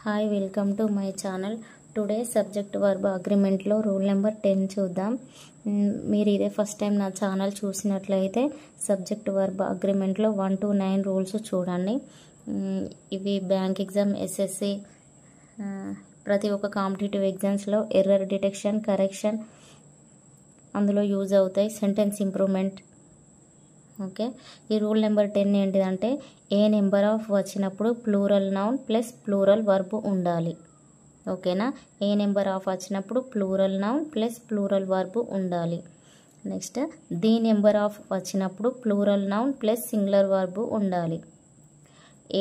Hi welcome to my channel. Today subject verb అగ్రిమెంట్లో rule number 10 చూద్దాం. మీరు ఇదే ఫస్ట్ టైం నా ఛానల్ చూసినట్లయితే సబ్జెక్ట్ వర్బ్ అగ్రిమెంట్లో 1 to 9 రూల్స్ చూడండి. ఇవి బ్యాంక్ ఎగ్జామ్, ఎస్ఎస్సి, ప్రతి ఒక్క కాంపిటేటివ్ ఎగ్జామ్స్లో ఎర్రర్ డిటెక్షన్, కరెక్షన్ అందులో యూజ్ అవుతాయి. Sentence improvement. ఓకే, ఈ రూల్ నెంబర్ 10 ఏంటిదంటే ఏ నెంబర్ ఆఫ్ వచ్చినప్పుడు plural noun plus plural verb ఉండాలి. ఓకేనా, ఏ నెంబర్ ఆఫ్ వచ్చినప్పుడు plural noun plus plural verb ఉండాలి. నెక్స్ట్ ది నెంబర్ ఆఫ్ వచ్చినప్పుడు plural noun plus singular verb ఉండాలి.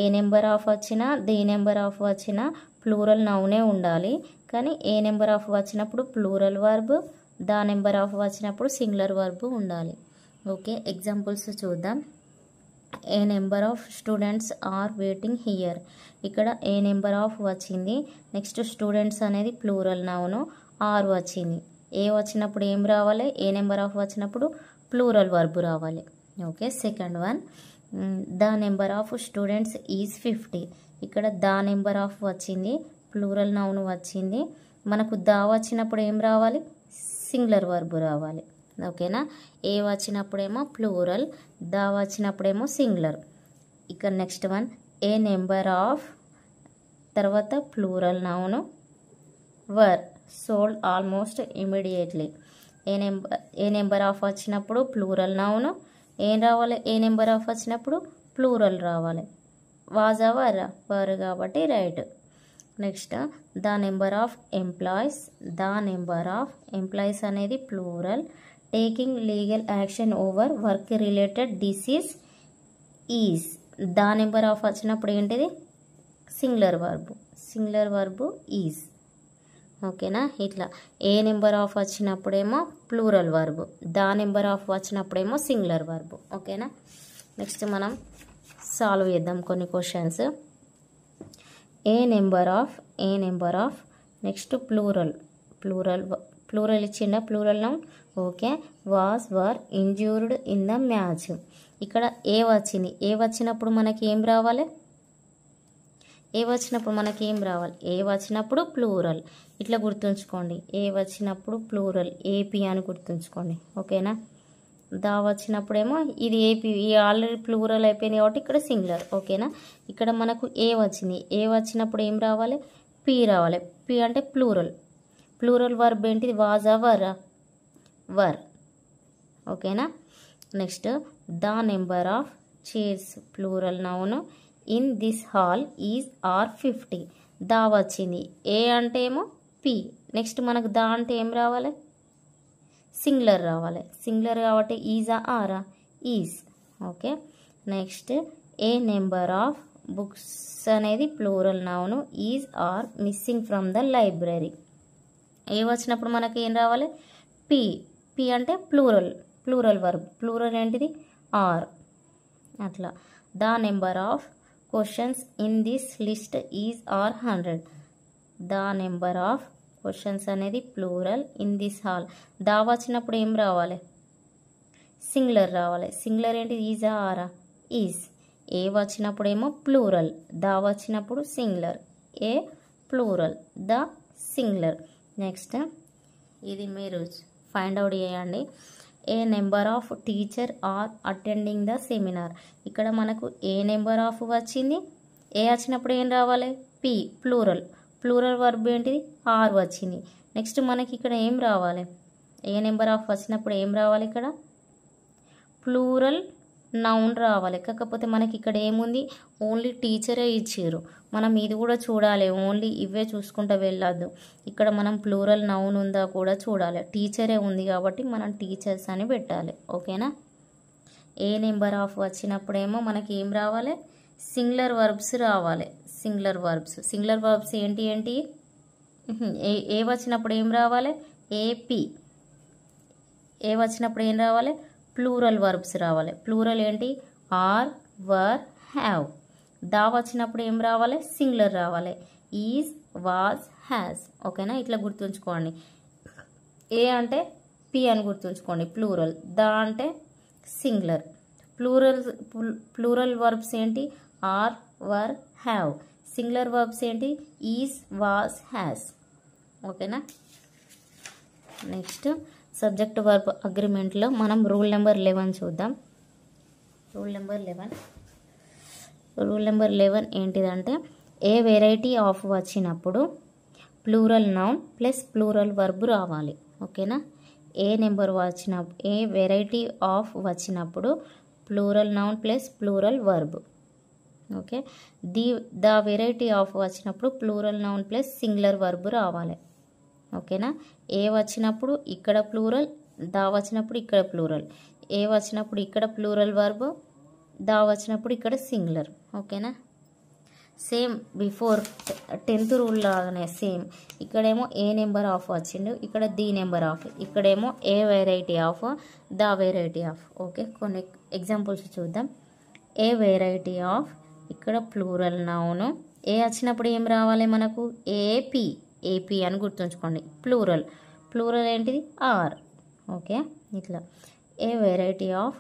ఏ నెంబర్ ఆఫ్ వచ్చినా ది నెంబర్ ఆఫ్ వచ్చినా plural నౌనే ఉండాలి, కానీ ఏ నెంబర్ ఆఫ్ వచ్చినప్పుడు plural verb, the number of వచ్చినప్పుడు సింగులర్ వర్బ్ ఉండాలి. ఓకే, ఎగ్జాంపుల్స్ చూద్దాం. A number of students are waiting here. ఇక్కడ ఏ నెంబర్ ఆఫ్ వచ్చింది, నెక్స్ట్ స్టూడెంట్స్ అనేది ప్లూరల్ నౌను, ఆర్ వచ్చింది. ఏ వచ్చినప్పుడు ఏం రావాలి, ఏ నెంబర్ ఆఫ్ వచ్చినప్పుడు ప్లూరల్ వర్బ్ రావాలి. Okay, second one, the number of students is 50. ఇక్కడ ద నెంబర్ ఆఫ్ వచ్చింది, ప్లూరల్ నౌన్ వచ్చింది, మనకు ద వచ్చినప్పుడు ఏం రావాలి, సింగులర్ వర్బ్ రావాలి. ఓకేనా, ఏ వచ్చినప్పుడేమో ప్లూరల్, ద వచ్చినప్పుడేమో సింగులర్. ఇక్కడ next one, a number of తర్వాత plural noun were sold almost immediately. A number of వచ్చినప్పుడు ప్లూరల్ నౌను ఏం రావాలి, ఏ నెంబర్ ఆఫ్ వచ్చినప్పుడు ప్లూరల్ రావాలి. వాజ్ అవర్ వర్ కాబట్టి right. Next the number of employees, the number of employees అనేది plural, taking legal action over work related disease is. The number of వచ్చినప్పుడు ఏంటిది, singular verb, singular verb is. ఓకేనా, ఇట్లా a number of వచ్చినప్పుడేమో plural verb, the number of వచ్చినప్పుడేమో singular verb. ఓకేనా, next మనం solve చేద్దాం కొన్ని questions. A number of next plural ఇచ్చిండ, plural noun. Okay, was were injured in the match. ఇక్కడ ఏ వచ్చింది, ఏ వచ్చినప్పుడు మనకి ఏం రావాలి, ఏ వచ్చినప్పుడు ప్లూరల్. ఇట్లా గుర్తుంచుకోండి, ఏ వచ్చినప్పుడు ప్లూరల్, ఏపీ అని గుర్తుంచుకోండి. ఓకేనా, దా వచ్చినప్పుడేమో ఇది ఏపీ, ఈ ఆల్రెడీ ప్లూరల్ అయిపోయింది కాబట్టి ఇక్కడ సింగులర్. ఓకేనా, ఇక్కడ మనకు ఏ వచ్చింది, ఏ వచ్చినప్పుడు ఏం రావాలి, పీ రావాలి. పీ అంటే ప్లూరల్ వర్బ్ ఏంటిది, వాజ్ అవర్ వర్. ఓకేనా, next the number of chairs plural noun in this hall is are 50. దా వచ్చింది, ఏ అంటే ఏమో పీ, నెక్స్ట్ మనకు దా అంటే ఏం రావాలి, సింగులర్ రావాలి. సింగులర్ కాబట్టి ఈజా ఆరా, is. Okay, next a number of books అనేది plural noun is are missing from the library. A వచ్చినప్పుడు మనకి ఏం రావాలి, పీ అంటే ప్లూరల్ వర్బ్, ప్లూరల్ ఏంటిది ఆర్. అట్లా the number of questions in this list is are 100. The number of questions అనేది plural, in this hall the వచ్చినప్పుడు ఏం రావాలి, సింగులర్ రావాలి. సింగులర్ ఏంటి, ఈజా ఆరా, ఈజ్. ఏ వచ్చినప్పుడేమో ప్లూరల్, దా వచ్చినప్పుడు singular, a plural, the singular. Next ఇది మీరు ఫైండ్ అవుట్ చేయండి. A number of teacher are attending the seminar. ఇక్కడ మనకు ఏ నెంబర్ ఆఫ్ వచ్చింది, ఏ వచ్చినప్పుడు ఏం రావాలి, పీ ప్లూరల్ వర్బ్ ఏంటిది ఆర్ వచ్చింది. నెక్స్ట్ మనకి ఇక్కడ ఏం రావాలి, ఏ నెంబర్ ఆఫ్ వచ్చినప్పుడు ఏం రావాలి, ఇక్కడ ప్లూరల్ నౌన్ రావాలి. కాకపోతే మనకి ఇక్కడ ఏముంది, ఓన్లీ టీచరే ఇచ్చారు. మనం ఇది కూడా చూడాలి, ఓన్లీ ఇవే చూసుకుంటూ వెళ్ళొద్దు. ఇక్కడ మనం ప్లూరల్ నౌన్ ఉందా కూడా చూడాలి. టీచరే ఉంది కాబట్టి మనం టీచర్స్ అని పెట్టాలి. ఓకేనా, ఏ నెంబర్ ఆఫ్ వచ్చినప్పుడేమో మనకి ఏం రావాలి, సింగులర్ వర్బ్స్ రావాలి. సింగులర్ వర్బ్స్ ఏంటి, ఏ వచ్చినప్పుడు ఏం రావాలి, ఏపీ. ఏ వచ్చినప్పుడు ఏం రావాలి, ప్లూరల్ వర్బ్స్ రావాలి. ప్లూరల్ ఏంటి, ఆర్, వర్, హ్యావ్. దా వచ్చినప్పుడు ఏం రావాలి, సింగులర్ రావాలి, ఈజ్, వాజ్, హ్యాస్. ఓకేనా, ఇట్లా గుర్తుంచుకోండి. ఏ అంటే పి అని గుర్తుంచుకోండి, ప్లూరల్. దా అంటే సింగులర్. ప్లూరల్ వర్బ్స్ ఏంటి, are, were, have. Singular verbs ఏంటి? Is, was, has. ఓకేనా? నెక్స్ట్ సబ్జెక్ట్ వర్బ్ అగ్రిమెంట్లో మనం రూల్ నెంబర్ 11 చూద్దాం. రూల్ నెంబర్ 11 ఏంటిదంటే ఏ వెరైటీ ఆఫ్ వచ్చినప్పుడు plural noun plus plural verb రావాలి. ఓకేనా? ఏ వెరైటీ ఆఫ్ వచ్చినప్పుడు plural noun plus plural verb. Okay. The variety of వచ్చినప్పుడు plural noun plus singular verb రావాలి. ఓకేనా? ఏ వచ్చినప్పుడు ఇక్కడ ప్లూరల్, దా వచ్చినప్పుడు ఇక్కడ ప్లూరల్, ఏ వచ్చినప్పుడు ఇక్కడ ప్లూరల్ వర్బ్, దా వచ్చినప్పుడు ఇక్కడ సింగులర్. ఓకేనా? సేమ్ బిఫోర్ 10th రూల్ లాగానే సేమ్. ఇక్కడేమో ఏ నెంబర్ ఆఫ్ వచ్చిండు, ఇక్కడ ది నెంబర్ ఆఫ్, ఇక్కడేమో a variety of, the variety of. Okay, కొన్ని ఎగ్జాంపుల్స్ చూద్దాం. ఏ వెరైటీ ఆఫ్, ఇక్కడ ప్లూరల్ నౌన్, ఏ వచ్చినప్పుడు ఏం రావాలి మనకు? ఏపీ అని గుర్తుంచుకోండి. ప్లూరల్ ఏంటిది? ఆర్. ఓకే, ఇట్లా. A variety of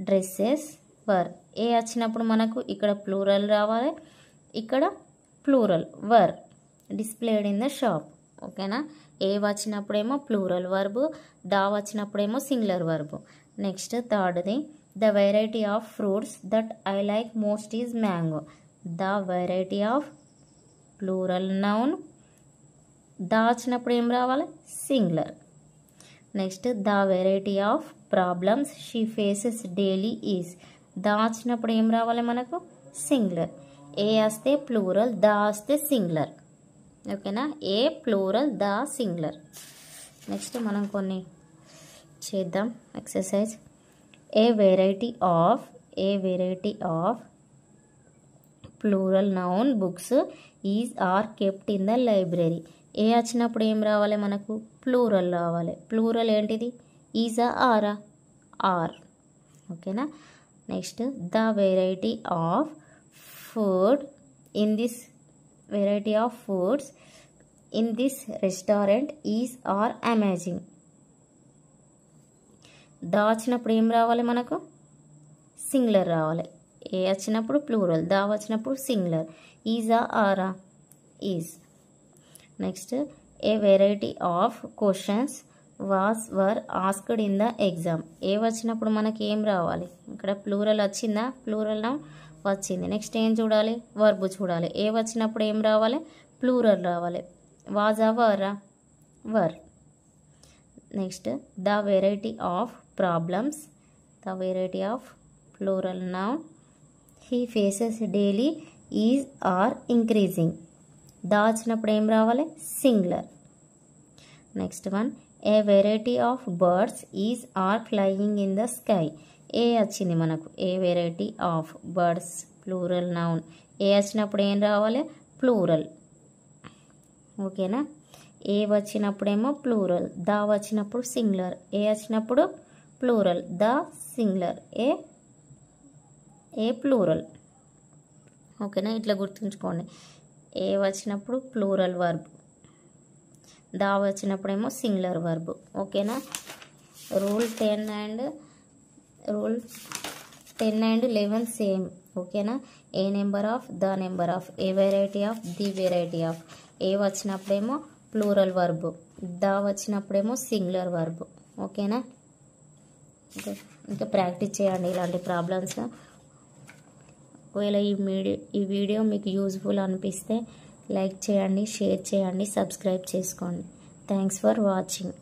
dresses were, a వచ్చినప్పుడు మనకు ఇక్కడ ప్లూరల్ రావాలి, ఇక్కడ plural were displayed in the shop. ఓకేనా? ఏ వచ్చినప్పుడేమో ప్లూరల్ వర్బ్, దా వచ్చినప్పుడేమో సింగులర్ వర్బ్. నెక్స్ట్ థర్డ్ది, the variety of fruits that I like most is mango. The variety of plural noun, the వచ్చినప్పుడు ఏం రావాలి? Singular. Next the variety of problems she faces daily is, the వచ్చినప్పుడు ఏం రావాలి మనకు? Singular. ఏ వస్తే plural, దా వస్తే సింగులర్. ఓకేనా? A plural, the singular. Next మనం కొన్ని చేద్దాం exercise. A variety of plural noun books is are kept in the library. A వచ్చినప్పుడు ఏం రావాలి మనకు? ప్లూరల్ రావాలి. ప్లూరల్ ఏంటిది? ఈజా, ఆరా? ఆర్. ఓకేనా? Next the variety of food in this restaurant is are amazing. The వచ్చినప్పుడు ఏం రావాలి మనకు? సింగులర్ రావాలి. ఏ వచ్చినప్పుడు ప్లూరల్, దా వచ్చినప్పుడు సింగులర్. ఈజా, ఆరా? Is. Next a variety of questions were asked in the exam. A వచ్చినప్పుడు మనకి ఏం రావాలి? ఇక్కడ ప్లూరల్ వచ్చిందా? ప్లూరల్ నౌన్ వచ్చింది. నెక్స్ట్ ఏం చూడాలి? వర్బ్ చూడాలి. ఏ వచ్చినప్పుడు ఏం రావాలి? ప్లూరల్ రావాలి. వాజా, వరా? Were. Next the variety of problems, the variety of plural noun he faces daily is are increasing. The వచ్చినప్పుడు ఏం రావాలి? Singular. Next one, a variety of birds is are flying in the sky. A వచ్చింది మనకు? A variety of birds plural noun. A వచ్చినప్పుడు ఏం రావాలి? Plural. ఓకేనా? A వచ్చినప్పుడేమో ప్లూరల్, దా వచ్చినప్పుడు సింగులర్. ఏ వచ్చినప్పుడు plural, the singular, a plural. ఓకేనా? ఇట్లా గుర్తుంచుకోండి. ఏ వచ్చినప్పుడు ప్లూరల్ వర్బ్, దా వచ్చినప్పుడేమో సింగులర్ వర్బ్. ఓకేనా? Rule 10 and 11 same. ఓకేనా? A number of, the number of, a variety of, the variety of. A వచ్చినప్పుడేమో ప్లూరల్ వర్బ్, దా వచ్చినప్పుడేమో సింగులర్ వర్బ్. ఓకేనా? ఇంకా ప్రాక్టీస్ చేయండి ఇలాంటి ప్రాబ్లమ్స్. ఒకవేళ ఈ వీడియో మీకు యూజ్ఫుల్ అనిపిస్తే లైక్ చేయండి, షేర్ చేయండి, సబ్స్క్రైబ్ చేసుకోండి. Thanks for watching.